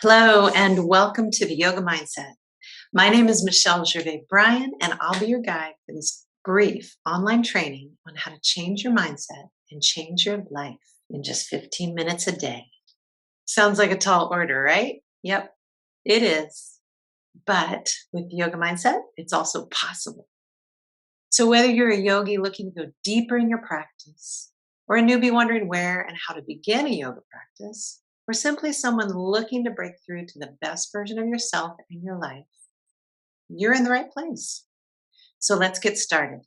Hello, and welcome to the Yoga Mindset. My name is Michelle Gervais Bryan, and I'll be your guide for this brief online training on how to change your mindset and change your life in just 15 minutes a day. Sounds like a tall order, right? Yep, it is. But with the Yoga Mindset, it's also possible. So, whether you're a yogi looking to go deeper in your practice, or a newbie wondering where and how to begin a yoga practice, or simply someone looking to break through to the best version of yourself in your life, you're in the right place. So, let's get started.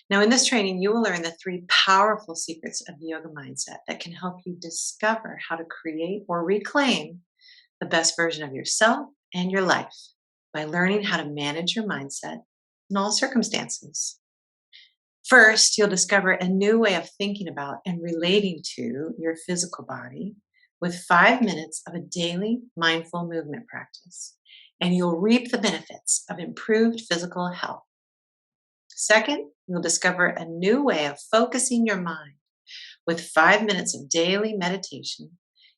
Now, in this training, you will learn the three powerful secrets of the yoga mindset that can help you discover how to create or reclaim the best version of yourself and your life by learning how to manage your mindset in all circumstances. First, you'll discover a new way of thinking about and relating to your physical body with 5 minutes of a daily mindful movement practice, and you'll reap the benefits of improved physical health. Second, you'll discover a new way of focusing your mind with 5 minutes of daily meditation,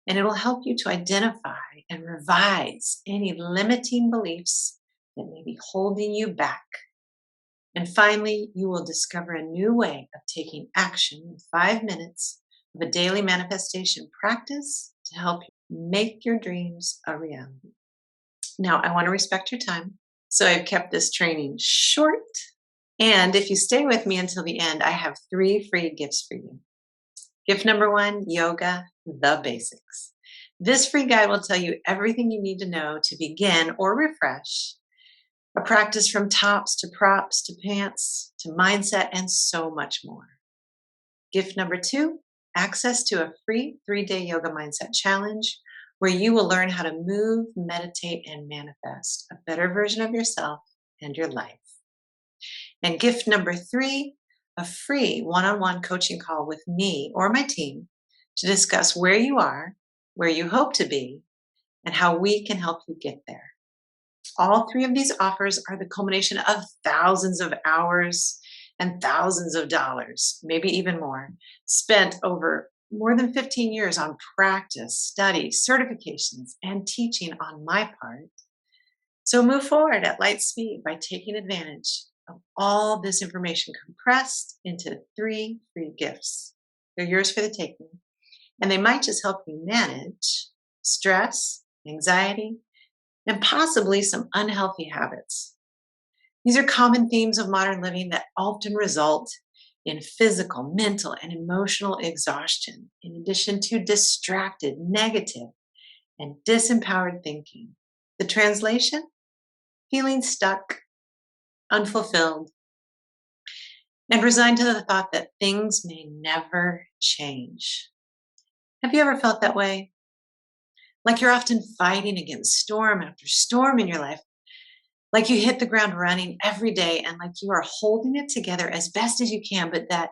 and it'll help you to identify and revise any limiting beliefs that may be holding you back. And finally, you will discover a new way of taking action in 5 minutes of a daily manifestation practice to help you make your dreams a reality. Now, I want to respect your time, so I've kept this training short. And if you stay with me until the end, I have three free gifts for you. Gift number one, Yoga, the basics. This free guide will tell you everything you need to know to begin or refresh a practice from tops to props to pants to mindset and so much more. Gift number two, access to a free 3-day yoga mindset challenge where you will learn how to move, meditate, and manifest a better version of yourself and your life. And gift number three, a free one-on-one coaching call with me or my team to discuss where you are, where you hope to be, and how we can help you get there. All three of these offers are the culmination of thousands of hours and thousands of dollars, maybe even more, spent over more than 15 years on practice, study, certifications, and teaching on my part. So move forward at light speed by taking advantage of all this information compressed into three free gifts. They're yours for the taking, and they might just help you manage stress, anxiety, and possibly some unhealthy habits. These are common themes of modern living that often result in physical, mental, and emotional exhaustion, in addition to distracted, negative, and disempowered thinking. The translation? Feeling stuck, unfulfilled, and resigned to the thought that things may never change. Have you ever felt that way? Like you're often fighting against storm after storm in your life, like you hit the ground running every day and like you are holding it together as best as you can, but that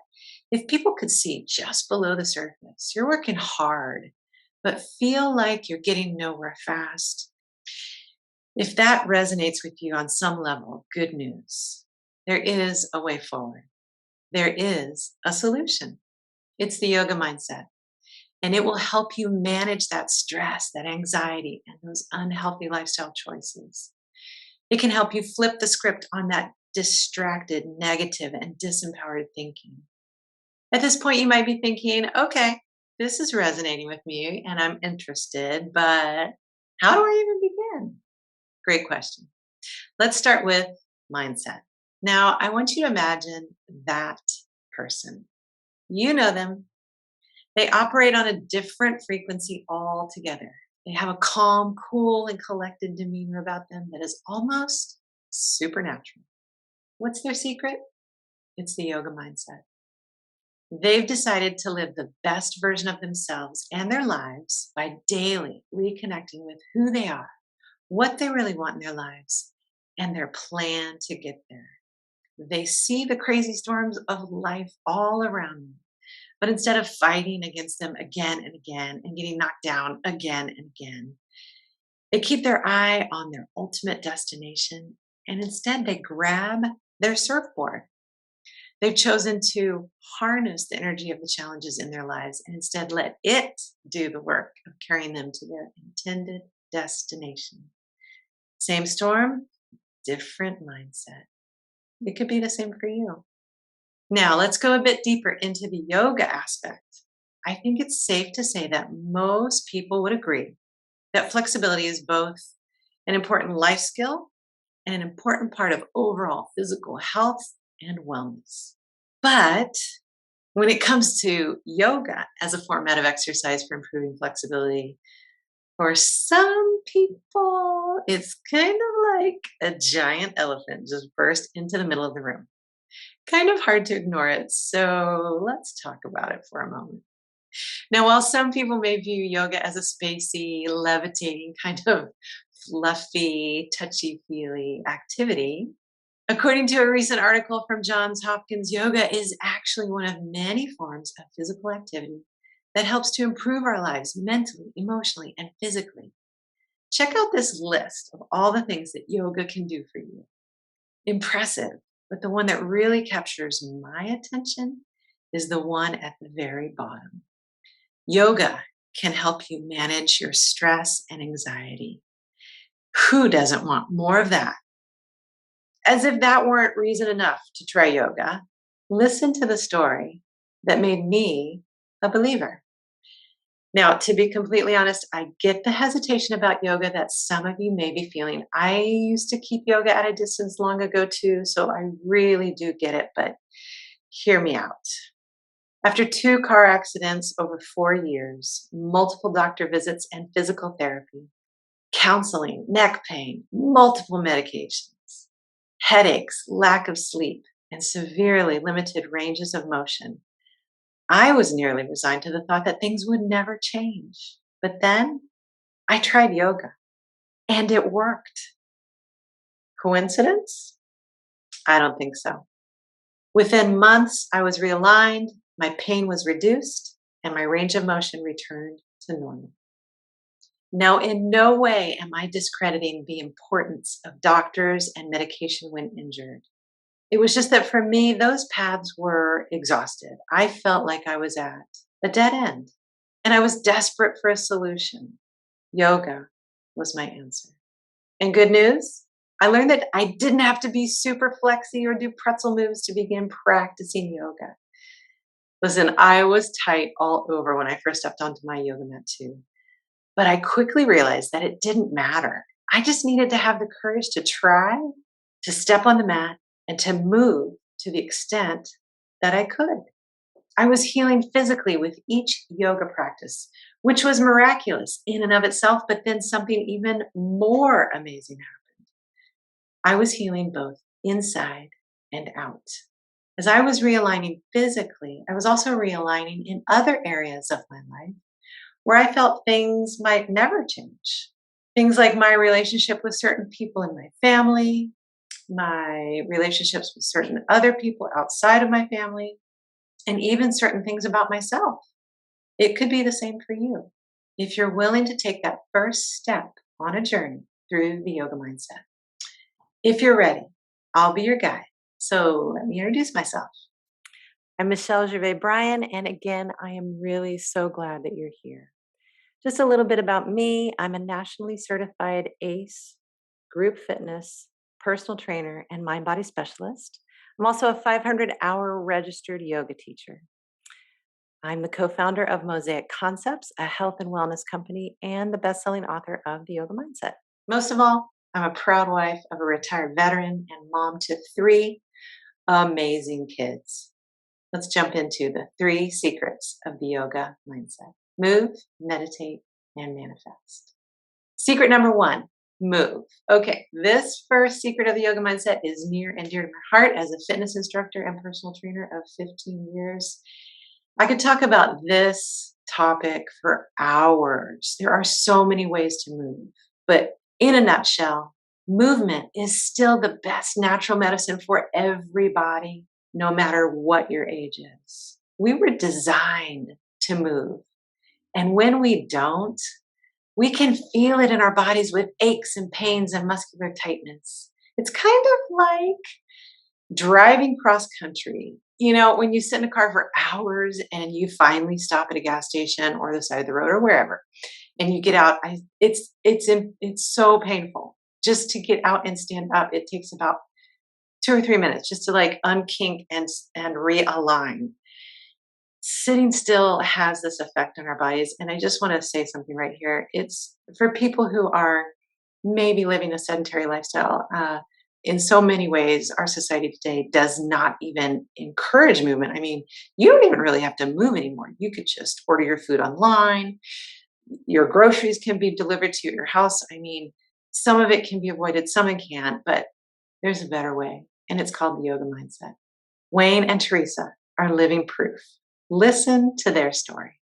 if people could see just below the surface, you're working hard, but feel like you're getting nowhere fast. If that resonates with you on some level, good news. There is a way forward. There is a solution. It's the yoga mindset. And it will help you manage that stress, that anxiety, and those unhealthy lifestyle choices. It can help you flip the script on that distracted, negative, and disempowered thinking. At this point, you might be thinking, okay, this is resonating with me and I'm interested, but how do I even begin? Great question. Let's start with mindset. Now, I want you to imagine that person. You know them. They operate on a different frequency altogether. They have a calm, cool, and collected demeanor about them that is almost supernatural. What's their secret? It's the yoga mindset. They've decided to live the best version of themselves and their lives by daily reconnecting with who they are, what they really want in their lives, and their plan to get there. They see the crazy storms of life all around them, but instead of fighting against them again and again and getting knocked down again and again, they keep their eye on their ultimate destination and instead they grab their surfboard. They've chosen to harness the energy of the challenges in their lives and instead let it do the work of carrying them to their intended destination. Same storm, different mindset. It could be the same for you. Now, let's go a bit deeper into the yoga aspect. I think it's safe to say that most people would agree that flexibility is both an important life skill and an important part of overall physical health and wellness. But when it comes to yoga as a format of exercise for improving flexibility, for some people, it's kind of like a giant elephant just burst into the middle of the room. Kind of hard to ignore it, so let's talk about it for a moment. Now, while some people may view yoga as a spacey, levitating, kind of fluffy, touchy feely activity, according to a recent article from Johns Hopkins, yoga is actually one of many forms of physical activity that helps to improve our lives mentally, emotionally, and physically. Check out this list of all the things that yoga can do for you. Impressive, but the one that really captures my attention is the one at the very bottom. Yoga can help you manage your stress and anxiety. Who doesn't want more of that? As if that weren't reason enough to try yoga, listen to the story that made me a believer. Now, to be completely honest, I get the hesitation about yoga that some of you may be feeling. I used to keep yoga at a distance long ago too, so I really do get it, but hear me out. After 2 car accidents over 4 years, multiple doctor visits and physical therapy, counseling, neck pain, multiple medications, headaches, lack of sleep, and severely limited ranges of motion, I was nearly resigned to the thought that things would never change. But then I tried yoga and it worked. Coincidence? I don't think so. Within months, I was realigned, my pain was reduced, and my range of motion returned to normal. Now, in no way am I discrediting the importance of doctors and medication when injured. It was just that for me, those paths were exhausted. I felt like I was at a dead end and I was desperate for a solution. Yoga was my answer. And good news, I learned that I didn't have to be super flexy or do pretzel moves to begin practicing yoga. Listen, I was tight all over when I first stepped onto my yoga mat too. But I quickly realized that it didn't matter. I just needed to have the courage to try, to step on the mat, and to move to the extent that I could. I was healing physically with each yoga practice, which was miraculous in and of itself, but then something even more amazing happened. I was healing both inside and out. As I was realigning physically, I was also realigning in other areas of my life where I felt things might never change. Things like my relationship with certain people in my family, my relationships with certain other people outside of my family, and even certain things about myself. It could be the same for you if you're willing to take that first step on a journey through the yoga mindset. If you're ready, I'll be your guide. So let me introduce myself. I'm Michelle Gervais Bryan, and again, I am really so glad that you're here. Just a little bit about me. I'm a nationally certified ACE, group fitness, personal trainer, and mind body specialist. I'm also a 500-hour registered yoga teacher. I'm the co-founder of Mosaic Concepts, a health and wellness company, and the best-selling author of The Yoga Mindset. Most of all, I'm a proud wife of a retired veteran and mom to 3 amazing kids. Let's jump into the 3 secrets of the yoga mindset. Move, meditate, and manifest. Secret number 1, move. Okay, this first secret of the yoga mindset is near and dear to my heart as a fitness instructor and personal trainer of 15 years. I could talk about this topic for hours. There are so many ways to move, but in a nutshell, movement is still the best natural medicine for everybody, no matter what your age is. We were designed to move. And when we don't, we can feel it in our bodies with aches and pains and muscular tightness. It's kind of like Driving cross country, when you sit in a car for hours and you finally stop at a gas station or the side of the road or wherever, and you get out, it's so painful just to get out and stand up. It takes about 2 or 3 minutes just to like unkink and realign. Sitting still has this effect on our bodies, and I just want to say something right here. It's for people who are maybe living a sedentary lifestyle. In so many ways, our society today does not even encourage movement. I mean, you don't even really have to move anymore. You could just order your food online. Your groceries can be delivered to your house. I mean, some of it can be avoided, some it can't, but there's a better way, and it's called the yoga mindset. Wayne and Teresa are living proof. Listen to their story.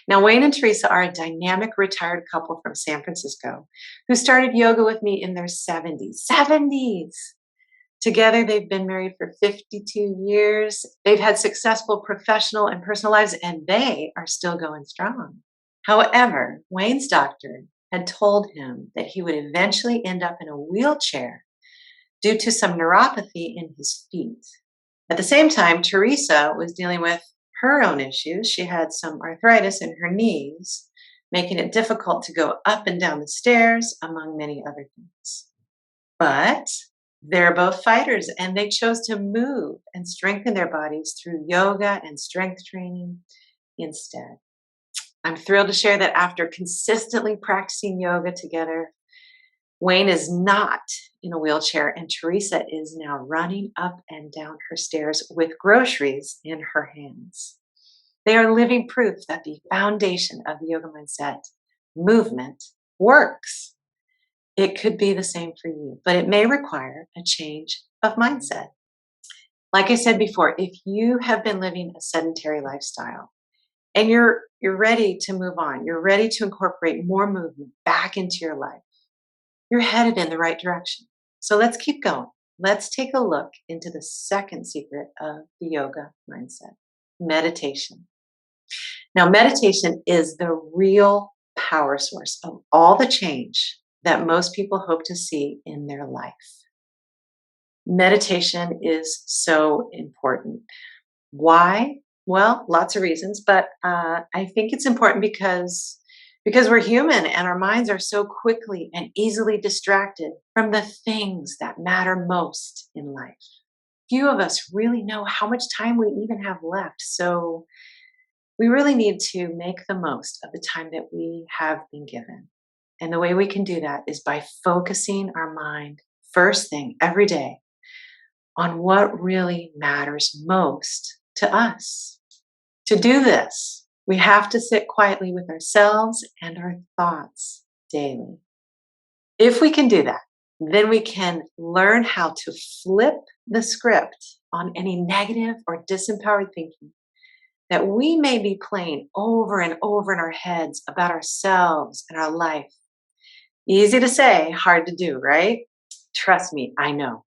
Now, Wayne and Teresa are a dynamic retired couple from San Francisco who started yoga with me in their 70s. 70s! Together, they've been married for 52 years. They've had successful professional and personal lives, and they are still going strong. However, Wayne's doctor had told him that he would eventually end up in a wheelchair due to some neuropathy in his feet. At the same time, Teresa was dealing with her own issues. She had some arthritis in her knees, making it difficult to go up and down the stairs, among many other things. But they're both fighters, and they chose to move and strengthen their bodies through yoga and strength training instead. I'm thrilled to share that after consistently practicing yoga together, Wayne is not in a wheelchair, and Teresa is now running up and down her stairs with groceries in her hands. They are living proof that the foundation of the yoga mindset, movement, works. It could be the same for you, but it may require a change of mindset. Like I said before, if you have been living a sedentary lifestyle and you're ready to move on, you're ready to incorporate more movement back into your life, you're headed in the right direction. So let's keep going. Let's take a look into the second secret of the yoga mindset, meditation. Now, meditation is the real power source of all the change that most people hope to see in their life. Meditation is so important. Why? Well, lots of reasons, but I think it's important because we're human and our minds are so quickly and easily distracted from the things that matter most in life. Few of us really know how much time we even have left, so we really need to make the most of the time that we have been given. And the way we can do that is by focusing our mind first thing every day on what really matters most to us. To do this, we have to sit quietly with ourselves and our thoughts daily. If we can do that, then we can learn how to flip the script on any negative or disempowered thinking that we may be playing over and over in our heads about ourselves and our life. Easy to say, hard to do, right? Trust me, I know.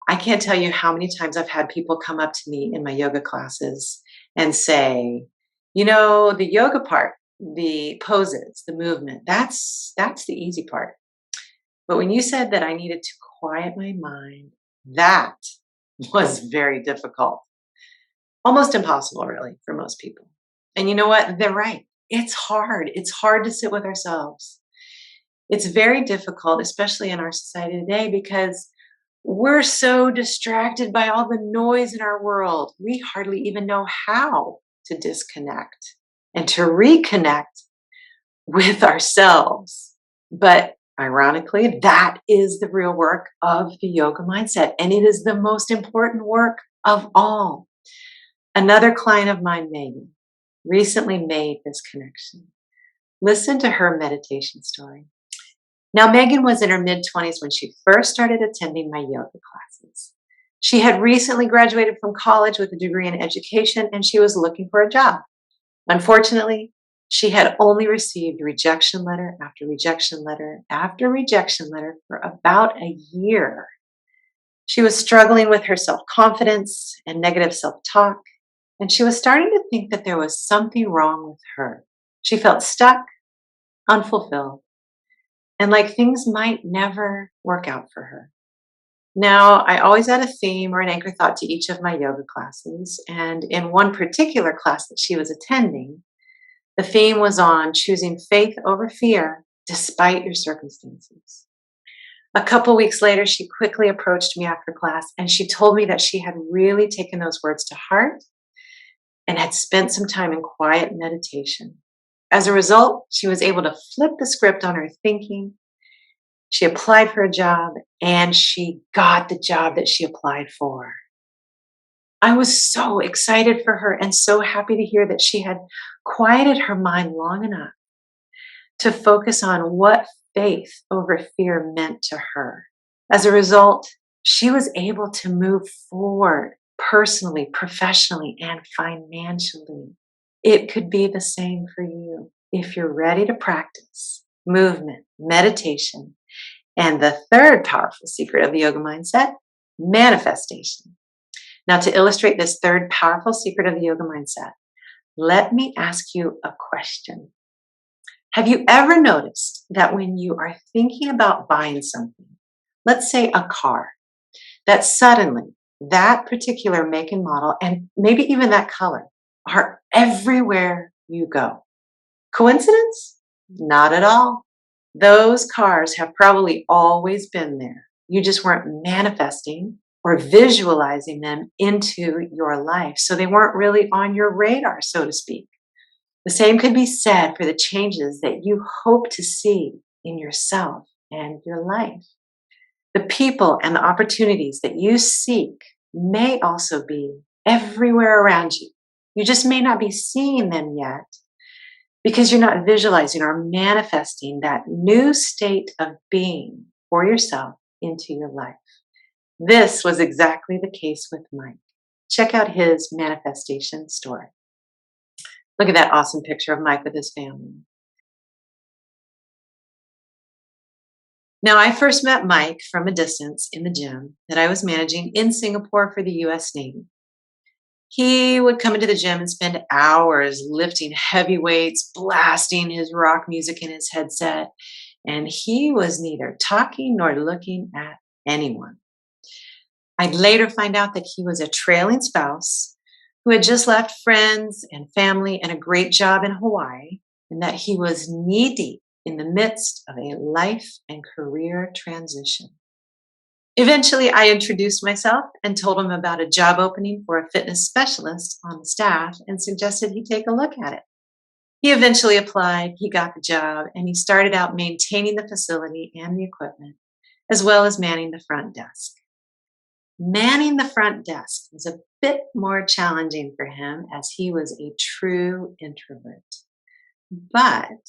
I can't tell you how many times I've had people come up to me in my yoga classes and say, the yoga part, the poses, the movement, that's the easy part. But when you said that I needed to quiet my mind, that was very difficult. Almost impossible, really, for most people. And you know what? They're right. It's hard. It's hard to sit with ourselves. It's very difficult, especially in our society today, because we're so distracted by all the noise in our world. We hardly even know how to disconnect and to reconnect with ourselves. But ironically, that is the real work of the yoga mindset, and it is the most important work of all. Another client of mine, Megan, recently made this connection. Listen to her meditation story. Now, Megan was in her mid-20s when she first started attending my yoga classes. She had recently graduated from college with a degree in education, and she was looking for a job. Unfortunately, she had only received rejection letter after rejection letter after rejection letter for about a year. She was struggling with her self-confidence and negative self-talk, and she was starting to think that there was something wrong with her. She felt stuck, unfulfilled, and like things might never work out for her. Now, I always add a theme or an anchor thought to each of my yoga classes. And in one particular class that she was attending, the theme was on choosing faith over fear despite your circumstances. A couple weeks later, she quickly approached me after class and she told me that she had really taken those words to heart and had spent some time in quiet meditation. As a result, she was able to flip the script on her thinking. She applied for a job and she got the job that she applied for. I was so excited for her and so happy to hear that she had quieted her mind long enough to focus on what faith over fear meant to her. As a result, she was able to move forward personally, professionally, and financially. It could be the same for you if you're ready to practice movement, meditation, and the third powerful secret of the yoga mindset, manifestation. Now, to illustrate this third powerful secret of the yoga mindset, let me ask you a question. Have you ever noticed that when you are thinking about buying something, let's say a car, that suddenly that particular make and model, and maybe even that color, are everywhere you go? Coincidence? Not at all. Those cars have probably always been there. You just weren't manifesting or visualizing them into your life. So they weren't really on your radar, so to speak. The same could be said for the changes that you hope to see in yourself and your life. The people and the opportunities that you seek may also be everywhere around you. You just may not be seeing them yet because you're not visualizing or manifesting that new state of being for yourself into your life. This was exactly the case with Mike. Check out his manifestation story. Look at that awesome picture of Mike with his family. Now, I first met Mike from a distance in the gym that I was managing in Singapore for the US Navy. He would come into the gym and spend hours lifting heavy weights, blasting his rock music in his headset, and he was neither talking nor looking at anyone. I'd later find out that he was a trailing spouse who had just left friends and family and a great job in Hawaii, and that he was knee deep in the midst of a life and career transition. Eventually, I introduced myself and told him about a job opening for a fitness specialist on the staff and suggested he take a look at it. He eventually applied, he got the job, and he started out maintaining the facility and the equipment, as well as manning the front desk. Manning the front desk was a bit more challenging for him as he was a true introvert. But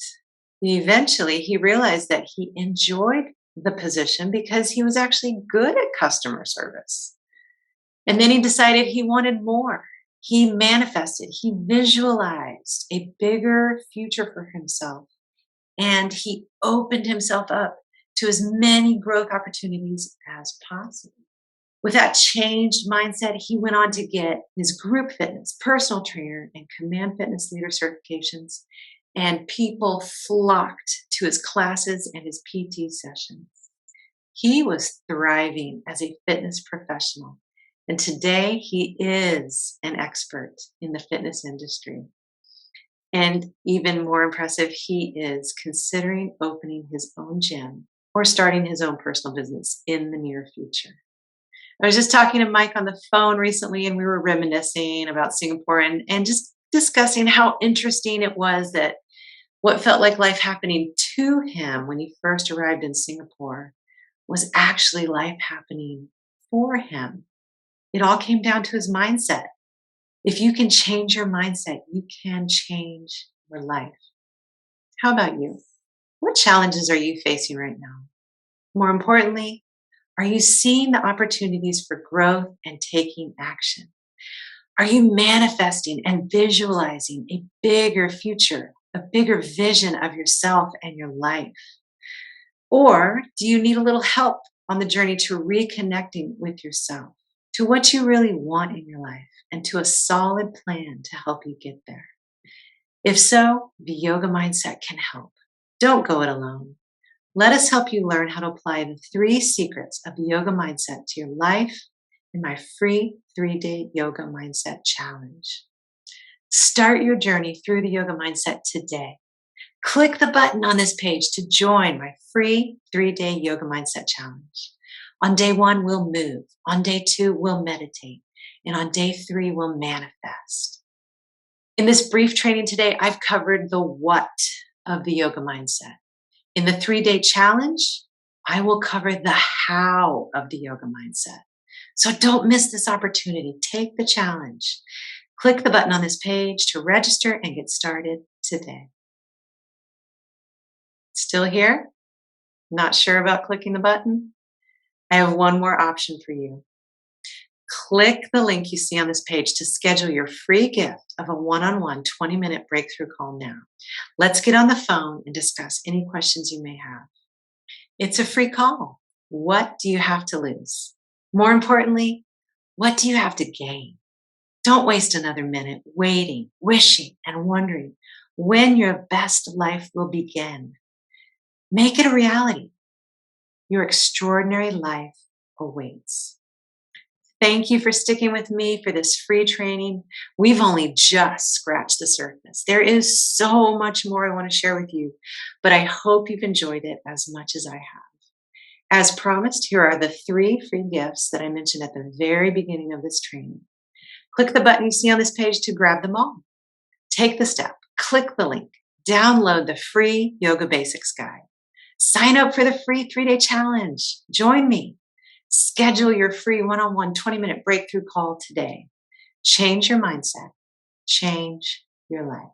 eventually he realized that he enjoyed the position because he was actually good at customer service. And then he decided he wanted more. He manifested, he visualized a bigger future for himself, and he opened himself up to as many growth opportunities as possible. With that changed mindset, he went on to get his group fitness, personal trainer, and command fitness leader certifications, and people flocked to his classes and his PT sessions. He was thriving as a fitness professional, and today he is an expert in the fitness industry. And even more impressive, he is considering opening his own gym or starting his own personal business in the near future. I was just talking to Mike on the phone recently, and we were reminiscing about Singapore and just discussing how interesting it was that what felt like life happening to him when he first arrived in Singapore was actually life happening for him. It all came down to his mindset. If you can change your mindset, you can change your life. How about you? What challenges are you facing right now? More importantly, are you seeing the opportunities for growth and taking action? Are you manifesting and visualizing a bigger future, a bigger vision of yourself and your life? Or do you need a little help on the journey to reconnecting with yourself, to what you really want in your life, and to a solid plan to help you get there? If so, the yoga mindset can help. Don't go it alone. Let us help you learn how to apply the 3 secrets of the yoga mindset to your life in my free 3-day yoga mindset challenge. Start your journey through the yoga mindset today. Click the button on this page to join my free 3-day yoga mindset challenge. On day 1, we'll move. On day 2, we'll meditate. And on day 3, we'll manifest. In this brief training today, I've covered the what of the yoga mindset. In the 3-day challenge, I will cover the how of the yoga mindset. So don't miss this opportunity. Take the challenge. Click the button on this page to register and get started today. Still here? Not sure about clicking the button? I have one more option for you. Click the link you see on this page to schedule your free gift of a one-on-one 20-minute breakthrough call now. Let's get on the phone and discuss any questions you may have. It's a free call. What do you have to lose? More importantly, what do you have to gain? Don't waste another minute waiting, wishing, and wondering when your best life will begin. Make it a reality. Your extraordinary life awaits. Thank you for sticking with me for this free training. We've only just scratched the surface. There is so much more I want to share with you, but I hope you've enjoyed it as much as I have. As promised, here are the 3 free gifts that I mentioned at the very beginning of this training. Click the button you see on this page to grab them all. Take the step, click the link, download the free Yoga Basics Guide. Sign up for the free 3-day challenge. Join me. Schedule your free one-on-one 20-minute breakthrough call today. Change your mindset. Change your life.